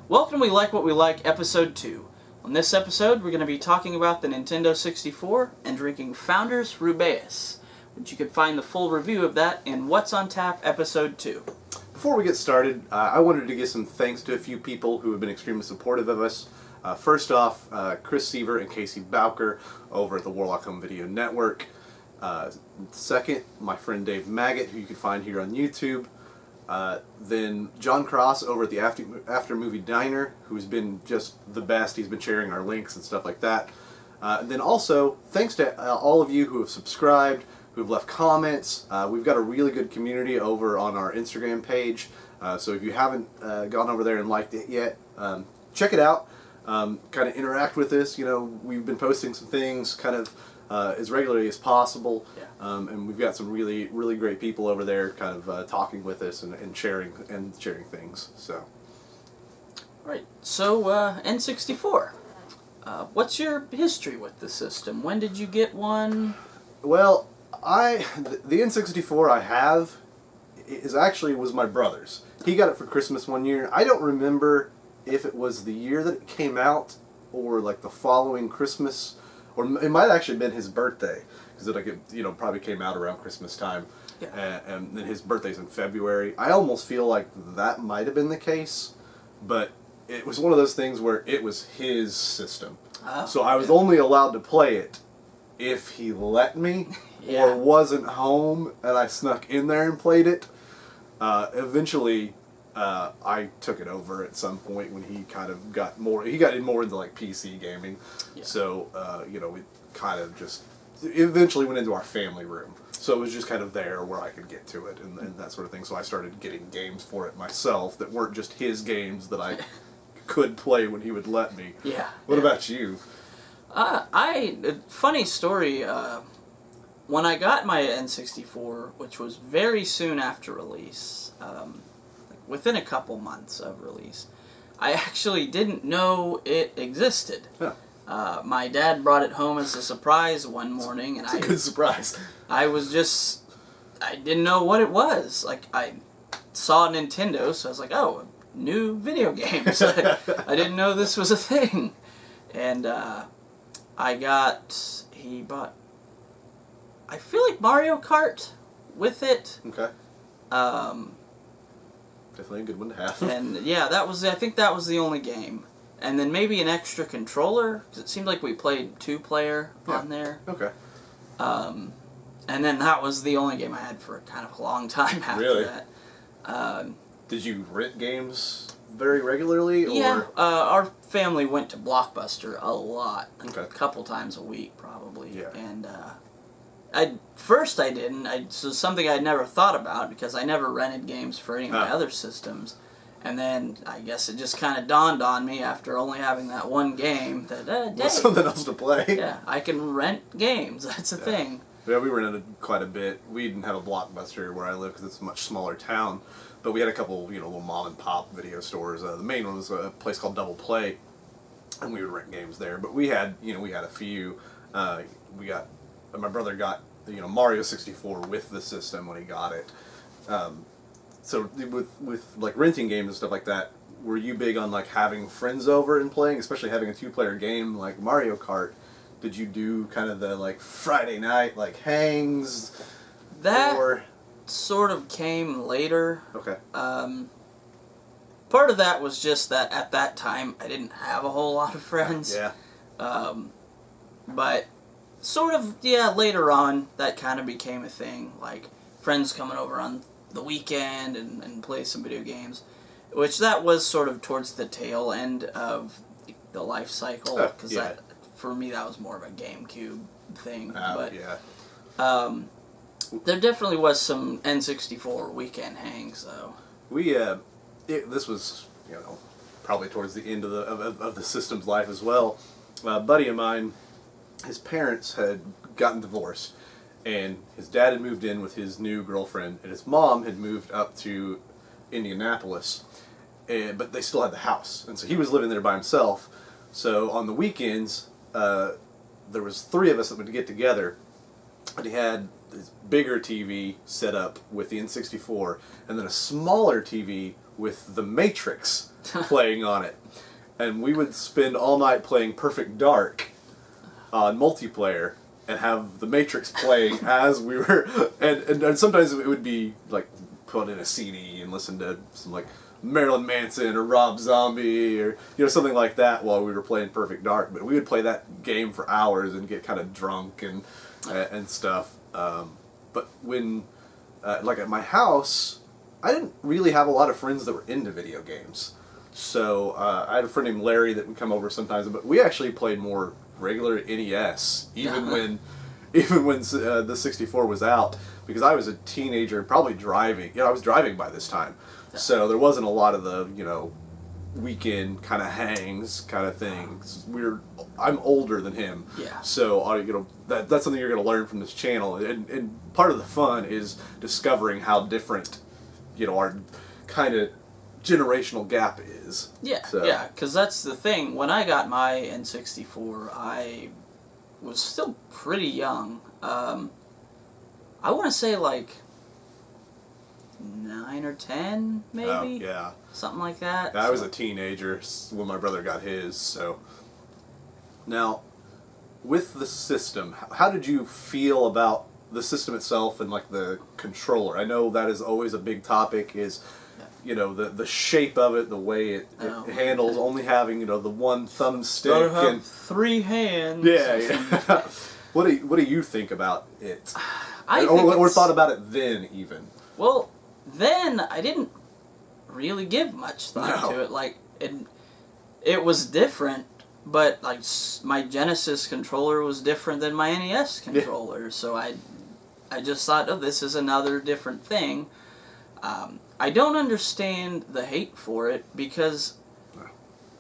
Welcome to We Like What We Like, Episode 2. On this episode, we're going to be talking about the Nintendo 64 and drinking Founders Rubeus, which you can find the full review of that in What's on Tap, Episode 2. Before we get started, I wanted to give some thanks to a few people who have been extremely supportive of us. First off, Chris Seaver and Casey Bowker over at the Warlock Home Video Network. Second, my friend Dave Maggot, who you can find here on YouTube. Then John Cross over at the After Movie Diner, who's been just the best. He's been sharing our links and stuff like that. And then also, thanks to all of you who have subscribed, who have left comments. We've got a really good community over on our Instagram page. So if you haven't gone over there and liked it yet, check it out. Kind of interact with us. You know, we've been posting some things kind of as regularly as possible. Yeah. And we've got some really great people over there kind of talking with us and sharing things. So. Right. So, N64. What's your history with the system? When did you get one? Well, the N64 I have was my brother's. He got it for Christmas one year. I don't remember if it was the year that it came out or like the following Christmas, or it might have actually been his birthday, because it probably came out around Christmas time. Yeah. And then his birthday's in February. I almost feel like that might have been the case, but it was one of those things where it was his system. Oh, so I was only allowed to play it if he let me. Yeah. Or wasn't home and I snuck in there and played it. Eventually, I took it over at some point when he kind of got more into like PC gaming. Yeah. So, we kind of just eventually went into our family room. So it was just kind of there where I could get to it and that sort of thing. So I started getting games for it myself that weren't just his games that I could play when he would let me. Yeah. What about you? Funny story, when I got my N64, which was very soon after release, within a couple months of release, I actually didn't know it existed. Huh. My dad brought it home as a surprise one morning, and It's a good surprise. I didn't know what it was. Like, I saw Nintendo, so I was like, oh, new video games. I didn't know this was a thing. And he bought, I feel like Mario Kart with it. Okay. Definitely a good one to have. And yeah, I think that was the only game. And then maybe an extra controller, because it seemed like we played two-player on there. Okay. And then that was the only game I had for kind of a long time after that. Did you rent games very regularly? Or? Yeah, our family went to Blockbuster a lot. Okay. A couple times a week, probably. Yeah. And first I didn't. It was something I'd never thought about because I never rented games for any of my other systems. And then I guess it just kind of dawned on me after only having that one game that, dang, something else to play. Yeah, I can rent games. That's a thing. Yeah, we rented quite a bit. We didn't have a Blockbuster where I live because it's a much smaller town. But we had a couple, little mom and pop video stores. The main one was a place called Double Play, and we would rent games there. But we had a few. My brother got Mario 64 with the system when he got it. So with like renting games and stuff like that, were you big on like having friends over and playing, especially having a two-player game like Mario Kart? Did you do kind of the like Friday night like hangs? That sort of came later. Okay. Part of that was just that at that time I didn't have a whole lot of friends. Yeah. But sort of, later on that kind of became a thing, like friends coming over on the weekend and play some video games, which that was sort of towards the tail end of the life cycle, because for me that was more of a GameCube thing. But there definitely was some N64 weekend hangs though. This was probably towards the end of the system's life as well. A buddy of mine, his parents had gotten divorced. And his dad had moved in with his new girlfriend, and his mom had moved up to Indianapolis, but they still had the house. And so he was living there by himself. So on the weekends, there was three of us that would get together, and he had this bigger TV set up with the N64, and then a smaller TV with The Matrix playing on it. And we would spend all night playing Perfect Dark on multiplayer and have The Matrix playing as we were... And sometimes it would be, like, put in a CD and listen to some, like, Marilyn Manson or Rob Zombie or, something like that while we were playing Perfect Dark. But we would play that game for hours and get kind of drunk and stuff. But when, like, at my house, I didn't really have a lot of friends that were into video games. So I had a friend named Larry that would come over sometimes, but we actually played more regular NES, even when the 64 was out, because I was a teenager and probably driving. I was driving by this time, so there wasn't a lot of the weekend kind of hangs kind of things. I'm older than him, so that's something you're going to learn from this channel, and part of the fun is discovering how different our kind of generational gap is. Yeah, because that's the thing. When I got my N64, I was still pretty young. I want to say like 9 or 10, maybe. Oh, yeah. Something like that. I was a teenager when my brother got his. So now, with the system, how did you feel about the system itself and like the controller? I know that is always a big topic. Is the shape of it, the way it handles, only having the one thumbstick and 3 hands. Yeah. What do you think about it? Or thought about it then even? Well, then I didn't really give much thought to it. Like it was different, but like my Genesis controller was different than my NES controller, so I just thought, oh, this is another different thing. I don't understand the hate for it because...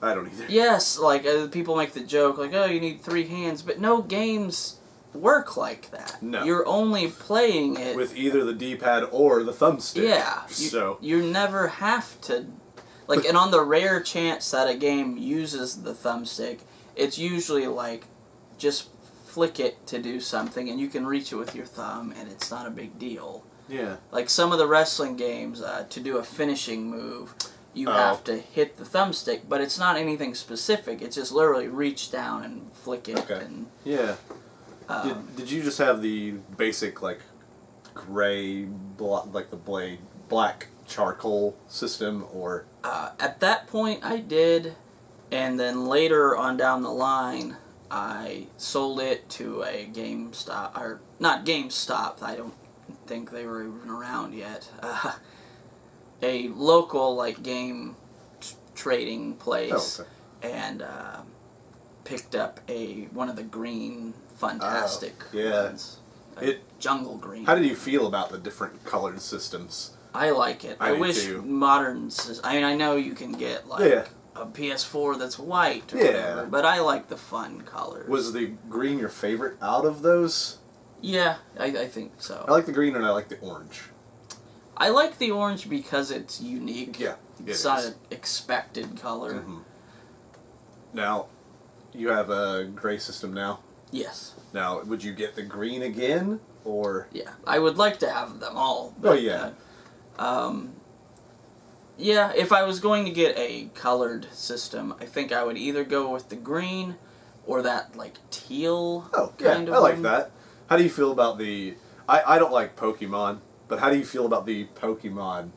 I don't either. Yes, like, people make the joke, like, oh, you need 3 hands, but no games work like that. No. You're only playing it... with either the D-pad or the thumbstick. Yeah. You never have to... Like, and on the rare chance that a game uses the thumbstick, it's usually, like, just flick it to do something, and you can reach it with your thumb, and it's not a big deal. Yeah. Like some of the wrestling games, to do a finishing move, you have to hit the thumbstick, but it's not anything specific. It's just literally reach down and flick it. Okay. And, yeah. Did you just have the basic, like, gray, like the black charcoal system, or? At that point, I did, and then later on down the line, I sold it to a GameStop, or not GameStop. I don't think they were even around yet. A local like game trading place, and picked up one of the green Funtastic ones, jungle green. How did you feel about the different colored systems? I like it. I wish modern. I mean, I know you can get like a PS4 that's white or whatever, but I like the fun colors. Was the green your favorite out of those? Yeah, I think so. I like the green and I like the orange. I like the orange because it's unique. Yeah, it's not an expected color. Mm-hmm. Now, you have a gray system now? Yes. Now, would you get the green again, or? Yeah, I would like to have them all. But, yeah, if I was going to get a colored system, I think I would either go with the green or that, like, teal kind of I like one. that. How do you feel about the... I don't like Pokemon, but how do you feel about the Pokemon?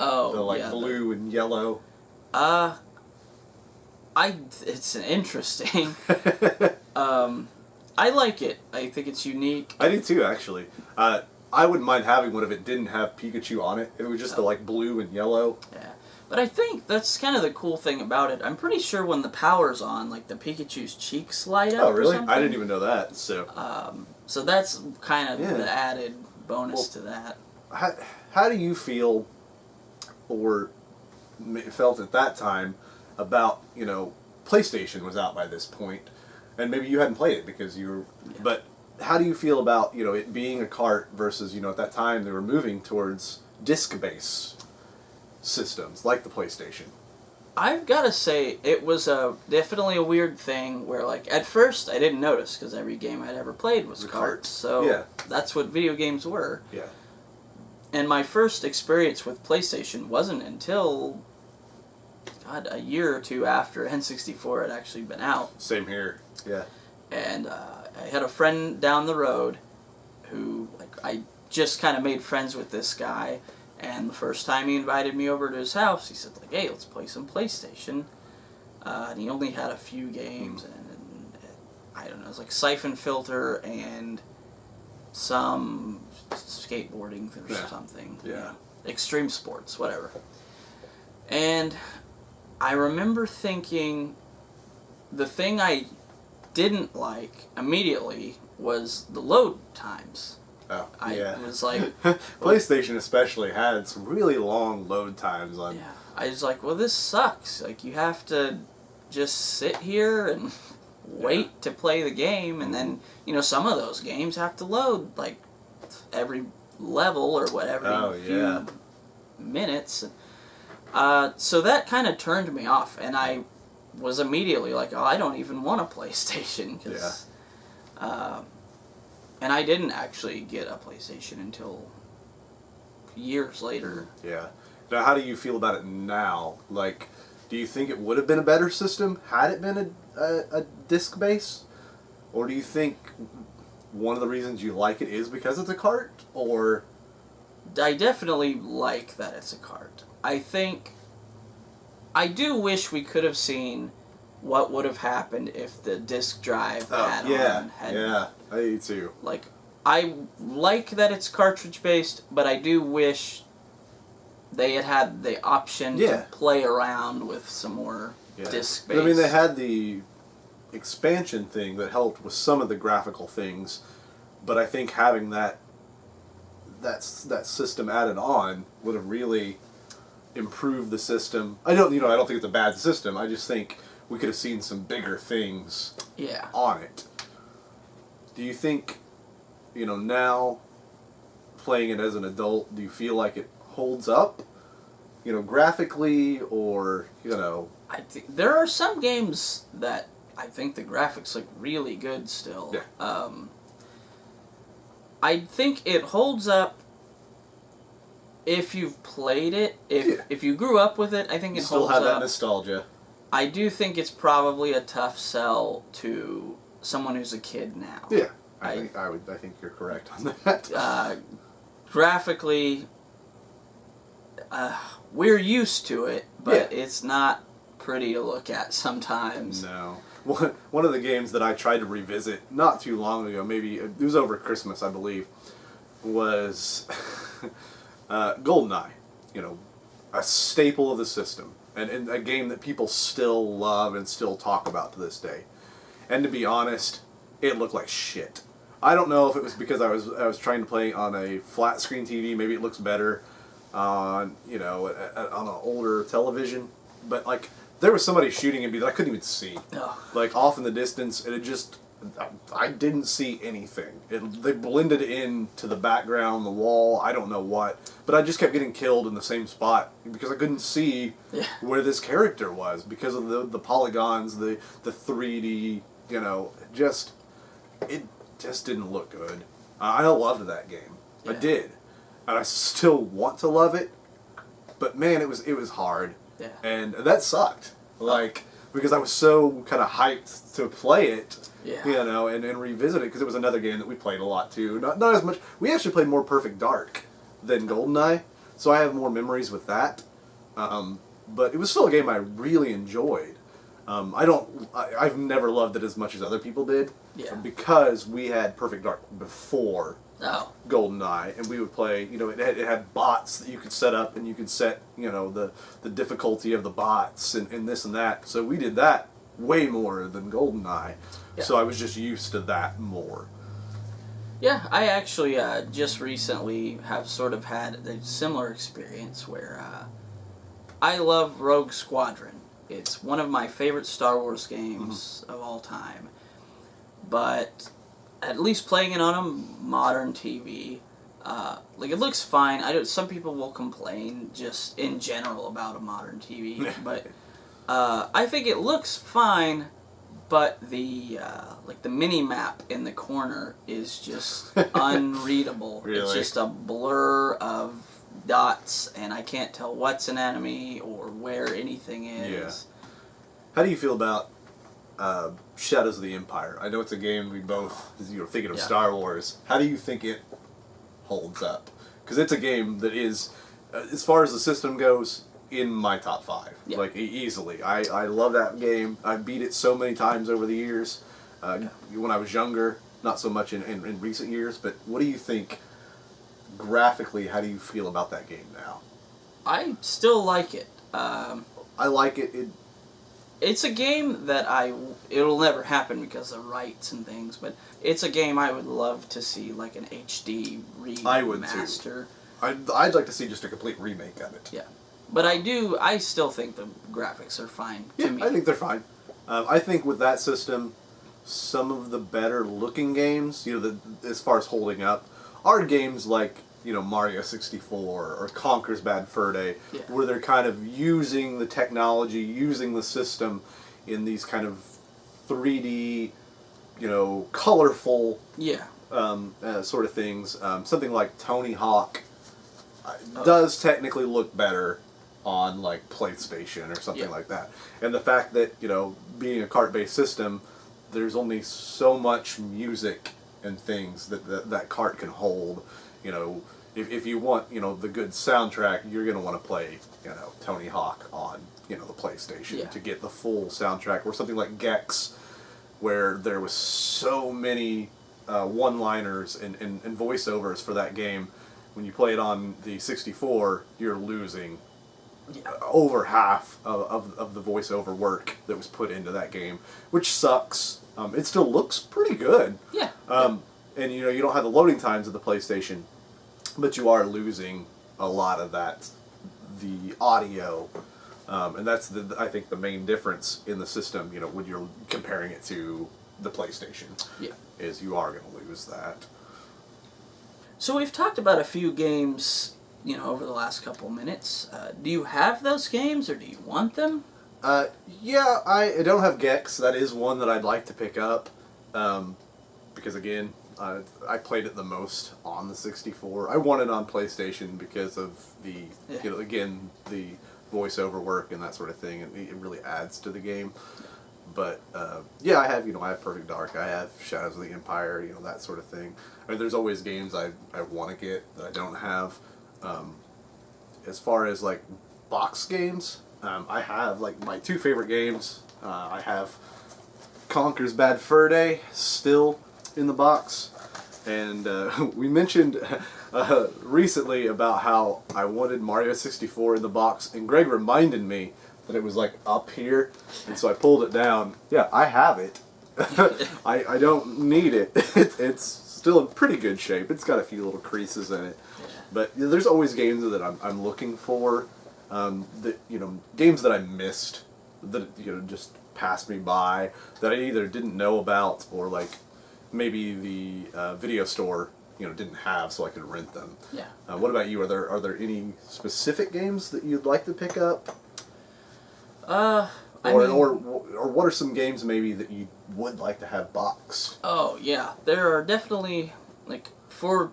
Oh, the blue and yellow? It's interesting. I like it. I think it's unique. I do too, actually. I wouldn't mind having one if it didn't have Pikachu on it. If it was just the like blue and yellow. Yeah. But I think that's kind of the cool thing about it. I'm pretty sure when the power's on, like the Pikachu's cheeks light up. Oh, really? Or something. I didn't even know that. So. So that's kind of the added bonus to that. How do you feel, or felt at that time, about PlayStation was out by this point, and maybe you hadn't played it because you were, but how do you feel about it being a cart versus at that time they were moving towards disc-based systems like the PlayStation? I've got to say, it was definitely a weird thing where, like, at first I didn't notice because every game I'd ever played was carts. So that's what video games were. Yeah. And my first experience with PlayStation wasn't until, God, a year or two after N64 had actually been out. Same here. Yeah. And I had a friend down the road who, like, I just kind of made friends with this guy. And the first time he invited me over to his house, he said, like, hey, let's play some PlayStation. And he only had a few games, and I don't know, it was like Siphon Filter and some skateboarding or something. Yeah. You know, extreme sports, whatever. And I remember thinking the thing I didn't like immediately was the load times. Oh, I was like... PlayStation especially had some really long load times on... Yeah. I was like, well, this sucks. Like, you have to just sit here and wait to play the game, and then, you know, some of those games have to load, like, every level or whatever, few minutes. So that kind of turned me off, and I was immediately like, oh, I don't even want a PlayStation, cause, and I didn't actually get a PlayStation until years later. Yeah. Now, how do you feel about it now? Like, do you think it would have been a better system had it been a disc base? Or do you think one of the reasons you like it is because it's a cart? Or... I definitely like that it's a cart. I do wish we could have seen what would have happened if the disc drive had... Yeah, I do too. Like, I like that it's cartridge based, but I do wish they had the option to play around with some more disc based. I mean, they had the expansion thing that helped with some of the graphical things, but I think having that system added on would have really improved the system. I don't think it's a bad system. I just think we could have seen some bigger things on it. Do you think, now playing it as an adult, do you feel like it holds up, graphically, or, I think there are some games that I think the graphics look really good still. Yeah. I think it holds up if you've played it. If you grew up with it, I think it still holds have up. That nostalgia. I do think it's probably a tough sell to someone who's a kid now. Yeah, I think you're correct on that. Graphically, we're used to it, but it's not pretty to look at sometimes. No. One of the games that I tried to revisit not too long ago, maybe it was over Christmas, I believe, was GoldenEye. A staple of the system, and a game that people still love and still talk about to this day. And to be honest, it looked like shit. I don't know if it was because I was trying to play on a flat screen TV. Maybe it looks better on on an older television, but like there was somebody shooting at me that I couldn't even see. Like off in the distance, and I didn't see anything. They blended into the background, the wall, I don't know what, but I just kept getting killed in the same spot because I couldn't see where this character was because of the polygons, the 3D, it just didn't look good. I loved that game. I did. And I still want to love it, but man, it was hard. Yeah. And that sucked. Like, because I was so kind of hyped to play it, and revisit it, because it was another game that we played a lot too. Not as much. We actually played more Perfect Dark than GoldenEye, so I have more memories with that. But it was still a game I really enjoyed. I've never loved it as much as other people did, because we had Perfect Dark before GoldenEye, and we would play. It had bots that you could set up, and you could set the difficulty of the bots and this and that. So we did that way more than GoldenEye. Yeah. So I was just used to that more. Yeah, I actually just recently have sort of had a similar experience where I love Rogue Squadron. It's one of my favorite Star Wars games of all time. But at least playing it on a modern TV, it looks fine. Some people will complain just in general about a modern TV, but I think it looks fine. but the like the mini map in the corner is just unreadable. Really? It's just a blur of dots, and I can't tell what's an enemy or where anything is. Yeah. How do you feel about Shadows of the Empire? I know it's a game we both, you were thinking of Star Wars. How do you think it holds up? Because it's a game that is, as far as the system goes, in my top 5. Yeah. Like, easily. I love that game. I beat it so many times over the years. When I was younger, not so much in recent years, but what do you think, graphically, how do you feel about that game now? I still like it. I like it. It's a game that it'll never happen because of rights and things, but it's a game I would love to see like an HD remaster. I would too. I'd like to see just a complete remake of it. Yeah. But I still think the graphics are fine to me. I think they're fine. I think with that system, some of the better looking games, as far as holding up, are games like, Mario 64 or Conker's Bad Fur Day, where they're kind of using the technology, using the system in these kind of 3D, colorful sort of things. Something like Tony Hawk does technically look better on like PlayStation or something like that. And the fact that, being a cart-based system, there's only so much music and things that cart can hold. If you want, the good soundtrack, you're going to want to play, Tony Hawk on, the PlayStation to get the full soundtrack. Or something like Gex, where there was so many one-liners and voiceovers for that game. When you play it on the 64, you're losing over half of the voiceover work that was put into that game, which sucks. It still looks pretty good. Yeah. And you don't have the loading times of the PlayStation, but you are losing a lot of the audio, and that's I think the main difference in the system. When you're comparing it to the PlayStation, is you are going to lose that. So we've talked about a few games, over the last couple minutes. Do you have those games, or do you want them? Yeah, I don't have Gex. That is one that I'd like to pick up, because again, I played it the most on the 64. I want it on PlayStation because of the, again, the voiceover work and that sort of thing, and it really adds to the game. But I have, I have Perfect Dark, I have Shadows of the Empire, that sort of thing. I mean, there's always games I want to get that I don't have. As far as like box games, I have like my 2 favorite games. I have Conker's Bad Fur Day still in the box, and we mentioned recently about how I wanted Mario 64 in the box, and Greg reminded me that it was like up here, and so I pulled it down. Yeah, I have it. I don't need it. It's still in pretty good shape. It's got a few little creases in it, but there's always games that I'm looking for. That games that I missed, that just passed me by, that I either didn't know about or like maybe the video store didn't have, so I could rent them. Yeah. What about you? Are there any specific games that you'd like to pick up? Or what are some games maybe that you would like to have boxed? Oh yeah, there are definitely for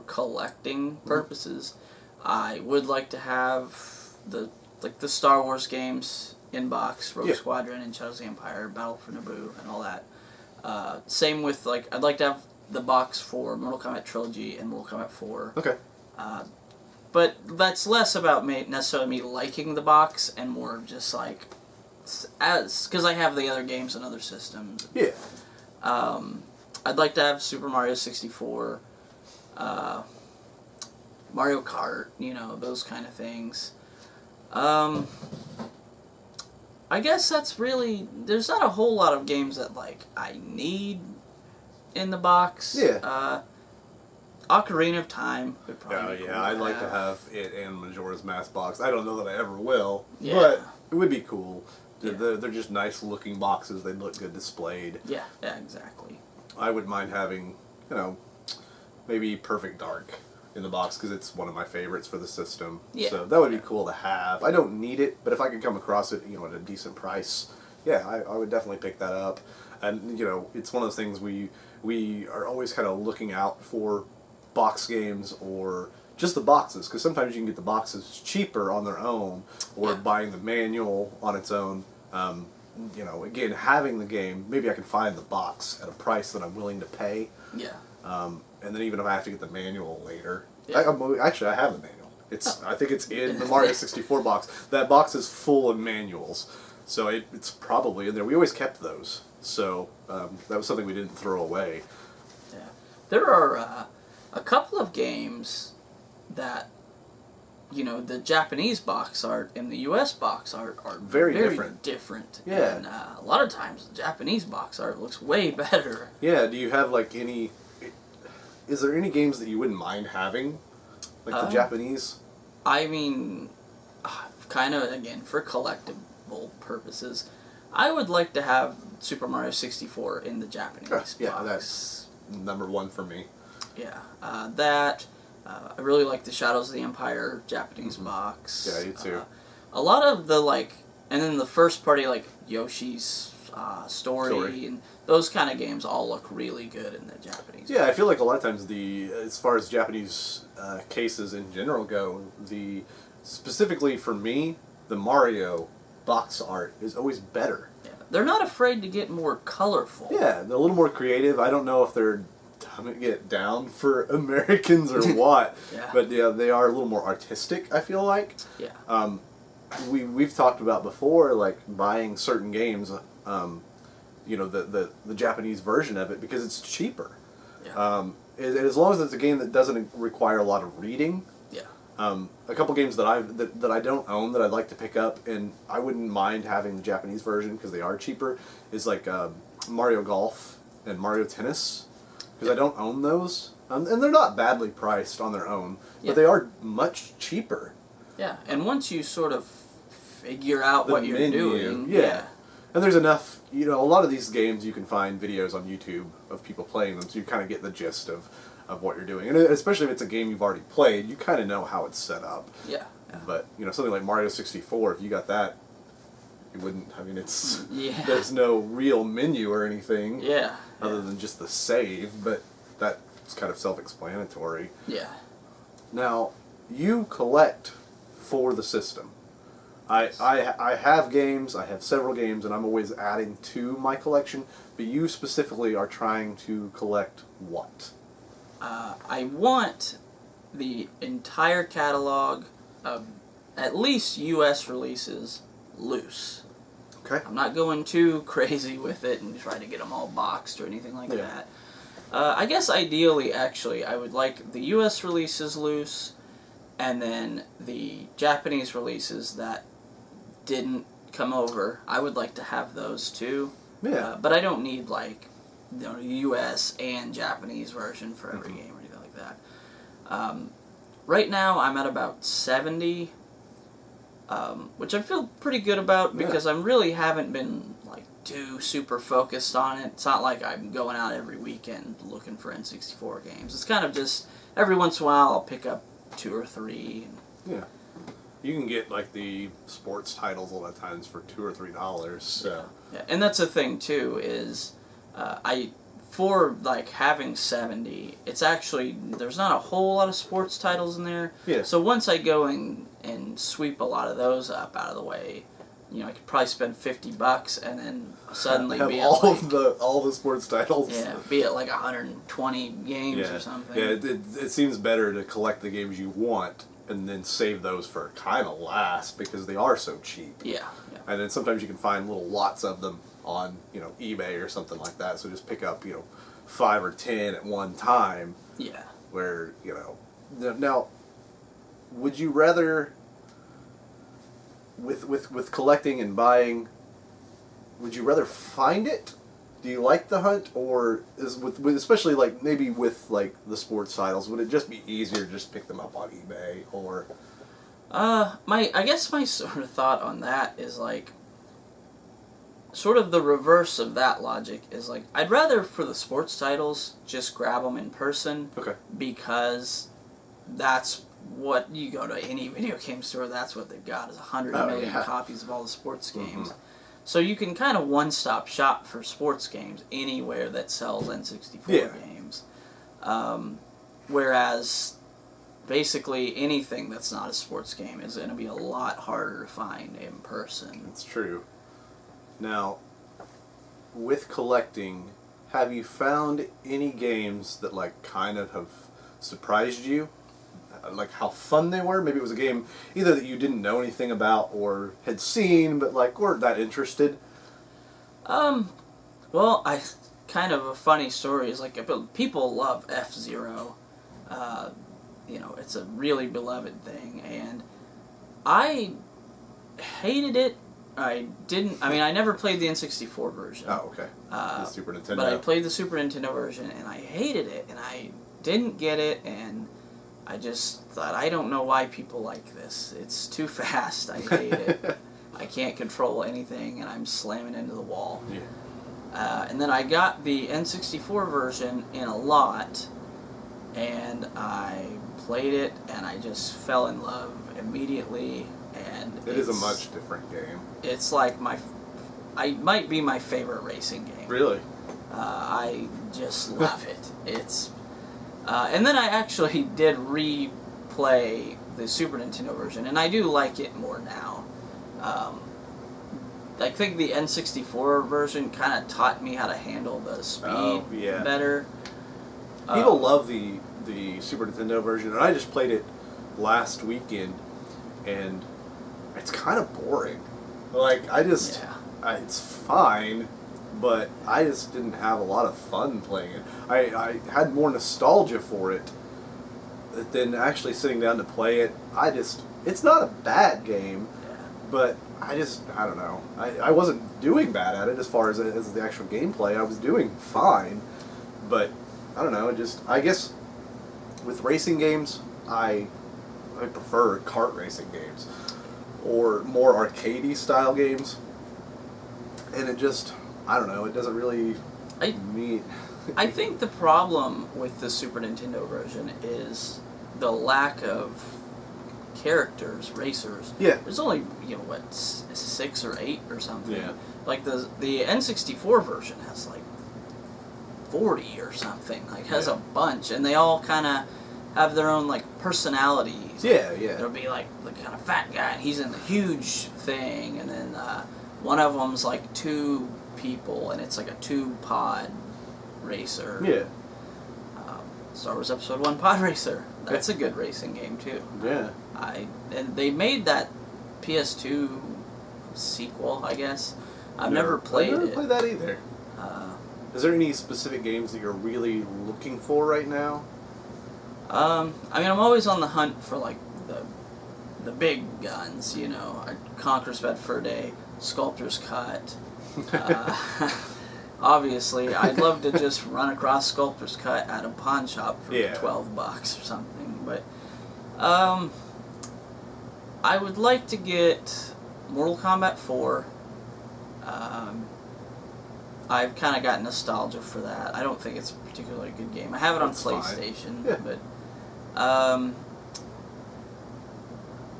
collecting purposes. I would like to have the Star Wars games in box, Rogue Squadron and Shadows of the Empire, Battle for Naboo, and all that. Same with I'd like to have the box for Mortal Kombat Trilogy and Mortal Kombat 4. Okay. But that's less about necessarily me liking the box and more of just because I have the other games on other systems. Yeah. I'd like to have Super Mario 64, Mario Kart, those kind of things. I guess that's really, there's not a whole lot of games that I need in the box. Yeah. Ocarina of Time would probably be cool I'd like to have it and Majora's Mask box. I don't know that I ever will, Yeah. but it would be cool. Yeah. They're just nice looking boxes. They look good displayed. Yeah, exactly. I would mind having, maybe Perfect Dark in the box because it's one of my favorites for the system. Yeah. So that would be cool to have. I don't need it, but if I could come across it, at a decent price, yeah, I would definitely pick that up. And you know, it's one of those things we are always kind of looking out for box games or just the boxes, because sometimes you can get the boxes cheaper on their own, or buying the manual on its own. You know, again, having the game, maybe I can find the box at a price that I'm willing to pay. Yeah. And then even if I have to get the manual later, Yeah. Actually I have the manual. I think it's in the Mario 64 box. That box is full of manuals, so it's probably in there. We always kept those, so that was something we didn't throw away. Yeah. There are a couple of games that, you know, the Japanese box art and the U.S. box art are Very different. Yeah. And a lot of times the Japanese box art looks way better. Yeah, do you have like any... Is there any games that you wouldn't mind having? Like the Japanese? I mean, kind of, again, for collectible purposes, I would like to have Super Mario 64 in the Japanese box. Yeah, that's number one for me. Yeah, I really like the Shadows of the Empire Japanese box. Yeah, you too. A lot of the, like, and then the first party, like, Yoshi's story, and those kind of games all look really good in the Japanese. Yeah, I feel like a lot of times as far as Japanese cases in general go, specifically for me, the Mario box art is always better. Yeah, they're not afraid to get more colorful. Yeah, they're a little more creative. I don't know if they're dumbing it down for Americans or what, but yeah, they are a little more artistic, I feel like. Yeah. We've talked about before, like buying certain games, you know, the Japanese version of it because it's cheaper. Yeah. As long as it's a game that doesn't require a lot of reading. Yeah. A couple games that I don't own that I'd like to pick up, and I wouldn't mind having the Japanese version because they are cheaper, is like Mario Golf and Mario Tennis, because I don't own those, and they're not badly priced on their own, but they are much cheaper. Yeah, and once you sort of figure out what you're doing, and there's enough, you know, a lot of these games you can find videos on YouTube of people playing them, so you kind of get the gist of what you're doing. And especially if it's a game you've already played, you kind of know how it's set up. Yeah. But, you know, something like Mario 64, if you got that, you wouldn't, I mean, it's, there's no real menu or anything. Other than just the save, but that's kind of self-explanatory. Yeah. Now, you collect for the system. I have games, I have several games, and I'm always adding to my collection, but you specifically are trying to collect what? I want the entire catalog of at least U.S. releases loose. Okay. I'm not going too crazy with it and trying to get them all boxed or anything like that. I guess ideally, actually, I would like the U.S. releases loose, and then the Japanese releases that didn't come over, I would like to have those too. Yeah. But I don't need, like, you know, U.S. and Japanese version for every game or anything like that. Right now, I'm at about 70, which I feel pretty good about because I really haven't been, like, too super focused on it. It's not like I'm going out every weekend looking for N64 games. It's kind of just every once in a while I'll pick up 2 or 3. Yeah. You can get like the sports titles a lot of times for $2 or $3. So. Yeah, and that's the thing too is for like having 70, it's actually there's not a whole lot of sports titles in there. Yeah. So once I go and sweep a lot of those up out of the way, you know, I could probably spend $50 and then suddenly have be all at like, all the sports titles. Yeah, be at like 120 games or something. Yeah, it seems better to collect the games you want and then save those for kind of last because they are so cheap. Yeah. And then sometimes you can find little lots of them on, you know, eBay or something like that. So just pick up, you know, 5 or 10 at one time. Yeah. Where, you know, now, would you rather, with collecting and buying, would you rather find it? Do you like the hunt, or is with especially like maybe with like the sports titles, would it just be easier to just pick them up on eBay or? I guess my sort of thought on that is like, sort of the reverse of that logic is like, I'd rather for the sports titles just grab them in person. Okay. Because that's what you go to any video game store, that's what they've got is 100 million copies of all the sports games. So you can kind of one-stop shop for sports games anywhere that sells N64 games. Whereas basically anything that's not a sports game is going to be a lot harder to find in person. It's true. Now, with collecting, have you found any games that like kind of have surprised you? Like how fun they were? Maybe it was a game either that you didn't know anything about or had seen but like weren't that interested? Well, kind of a funny story is like people love F-Zero. You know, it's a really beloved thing, and I hated it. I never played the N64 version. Oh, okay. The Super Nintendo. But I played the Super Nintendo version, and I hated it, and I didn't get it, and I just thought, I don't know why people like this. It's too fast. I hate it. I can't control anything, and I'm slamming into the wall. Yeah. And then I got the N64 version in a lot, and I played it, and I just fell in love immediately. And it is a much different game. It's like it might be my favorite racing game. Really? I just love it. It's and then I actually did replay the Super Nintendo version, and I do like it more now. I think the N64 version kind of taught me how to handle the speed better. People love the Super Nintendo version, and I just played it last weekend, and it's kind of boring. Like, it's fine, but I just didn't have a lot of fun playing it. I had more nostalgia for it than actually sitting down to play it. It's not a bad game, but I don't know. I wasn't doing bad at it as far as the actual gameplay. I was doing fine, but I don't know. I guess with racing games, I prefer kart racing games or more arcadey style games, and I don't know. It doesn't really meet. I think the problem with the Super Nintendo version is the lack of characters, racers. Yeah. There's only 6 or 8 or something. Yeah. Like the N64 version has like 40 or something. Like has a bunch, and they all kind of have their own like personalities. Yeah. There'll be like the kind of fat guy, and he's in the huge thing, and then one of them's like 2 people, and it's like a 2-pod racer. Yeah. Star Wars Episode 1 Pod Racer. That's a good racing game too. Yeah. And they made that PS2 sequel, I guess. I've never played it. I've never played that either. Is there any specific games that you're really looking for right now? I'm always on the hunt for like the big guns, Conqueror's Bad Fur Day, Sculptor's Cut. Obviously, I'd love to just run across Sculptor's Cut at a pawn shop for $12 or something, but I would like to get Mortal Kombat 4. I've kind of got nostalgia for that. I don't think it's a particularly good game. I have it on PlayStation, but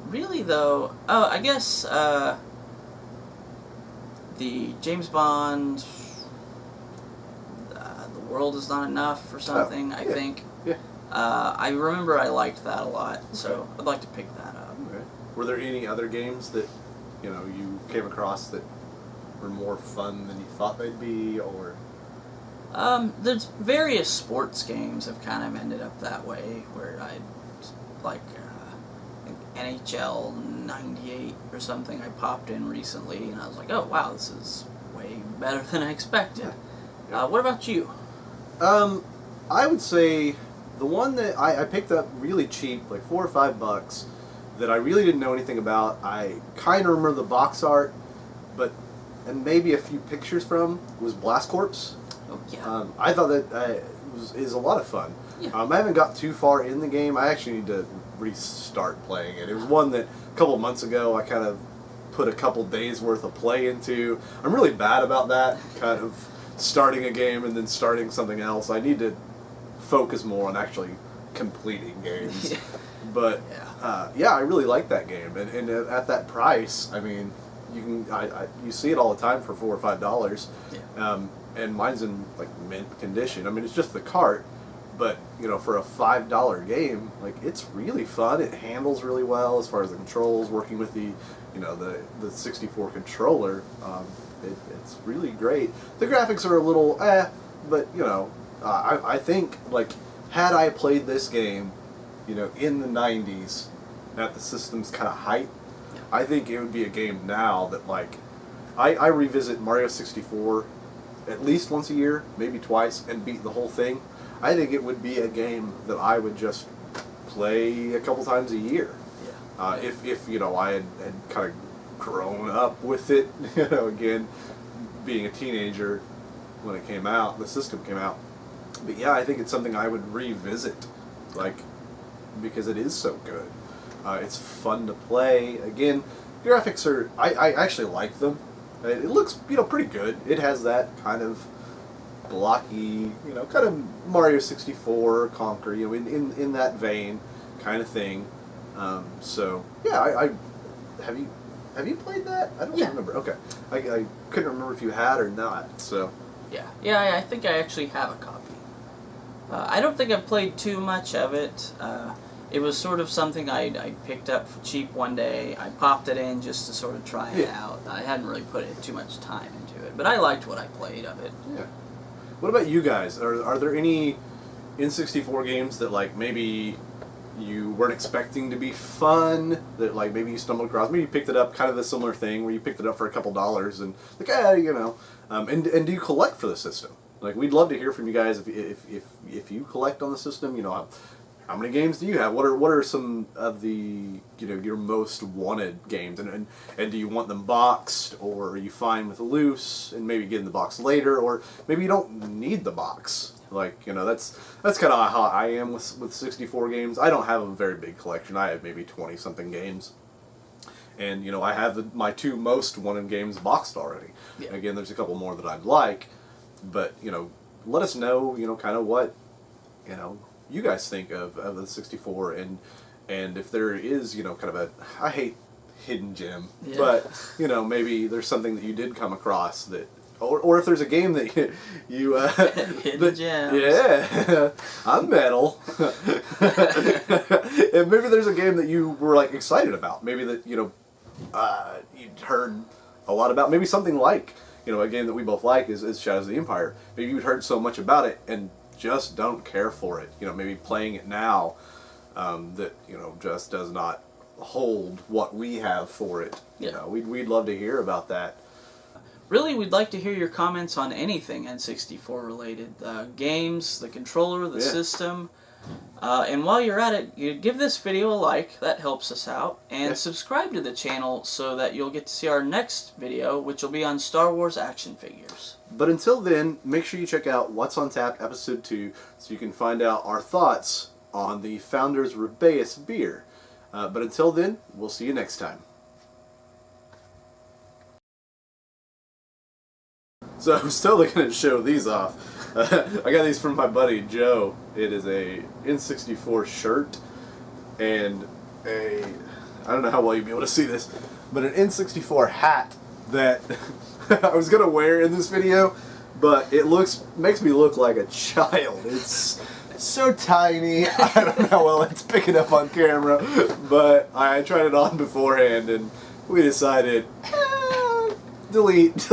really though, I guess the James Bond, The World Is Not Enough or something. I think. Yeah. I remember I liked that a lot, so I'd like to pick that up. Okay. Were there any other games that you came across that were more fun than you thought they'd be, or? There's various sports games have kind of ended up that way, where I like NHL '98 or something. I popped in recently, and I was like, oh wow, this is way better than I expected. Yeah. What about you? I would say the one that I picked up really cheap, like $4 or $5, that I really didn't know anything about. I kind of remember the box art, and maybe a few pictures from, was Blast Corps. Oh yeah. I thought that is a lot of fun. Yeah. I haven't got too far in the game. I actually need to restart playing it. It was one that a couple months ago I kind of put a couple days worth of play into. I'm really bad about that, kind of starting a game and then starting something else. I need to focus more on actually completing games. Yeah. But I really like that game, and at that price, you can you see it all the time for $4 or $5. Yeah. And mine's in like mint condition. I mean, it's just the cart, but you know, for a $5 game, like it's really fun. It handles really well as far as the controls. Working with the, you know, the 64 controller, it's really great. The graphics are a little but you know, I think like had I played this game, you know, in the 90s at the system's kind of height, I think it would be a game now that like I revisit Mario 64 at least once a year, maybe twice, and beat the whole thing. I think it would be a game that I would just play a couple times a year. Yeah. If you know, I had kind of grown up with it, you know, again, being a teenager when it came out, the system came out. But yeah, I think it's something I would revisit, like, because it is so good. It's fun to play. Again, graphics are, I actually like them. It looks, you know, pretty good. It has that kind of blocky, you know, kind of Mario 64, Conquer, you know, in that vein kind of thing. So yeah, I have you played that? I don't remember. Okay, I couldn't remember if you had or not. So yeah, I think I actually have a copy. I don't think I've played too much of it. It was sort of something I picked up for cheap one day. I popped it in just to sort of try it out. I hadn't really put too much time into it, but I liked what I played of it. Yeah. What about you guys? Are there any N64 games that like maybe you weren't expecting to be fun, that like maybe you stumbled across, maybe you picked it up, kind of the similar thing where you picked it up for a couple dollars and like, you know, and do you collect for the system? Like, we'd love to hear from you guys if you collect on the system. You know, how many games do you have? What are some of the, you know, your most wanted games, and do you want them boxed, or are you fine with loose and maybe getting the box later, or maybe you don't need the box? Like, you know, that's kind of how I am with 64 games. I don't have a very big collection. I have maybe 20 something games, and you know, I have my two most wanted games boxed already. Yeah. Again, there's a couple more that I'd like, but you know, let us know, you know, kind of what, you know, you guys think of the 64, and if there is, you know, kind of a, I hate hidden gem, but you know, maybe there's something that you did come across that, or if there's a game that you hidden gems. Yeah, I'm metal. And maybe there's a game that you were like excited about, maybe that, you know, you'd heard a lot about, maybe something like, you know, a game that we both like is Shadows of the Empire. Maybe you'd heard so much about it and just don't care for it. You know, maybe playing it now, that, you know, just does not hold what we have for it. You know, we'd love to hear about that. Really, we'd like to hear your comments on anything N64 related. Games, the controller, the system. And while you're at it, you give this video a like, that helps us out, and subscribe to the channel so that you'll get to see our next video, which will be on Star Wars action figures. But until then, make sure you check out What's on Tap Episode 2 so you can find out our thoughts on the Founders Rubeus beer. But until then, we'll see you next time. So I was totally going to show these off. I got these from my buddy Joe. It is a N64 shirt and I don't know how well you'll be able to see this, but an N64 hat that I was going to wear in this video, but it makes me look like a child. It's so tiny. I don't know how well it's picking up on camera, but I tried it on beforehand and we decided, delete.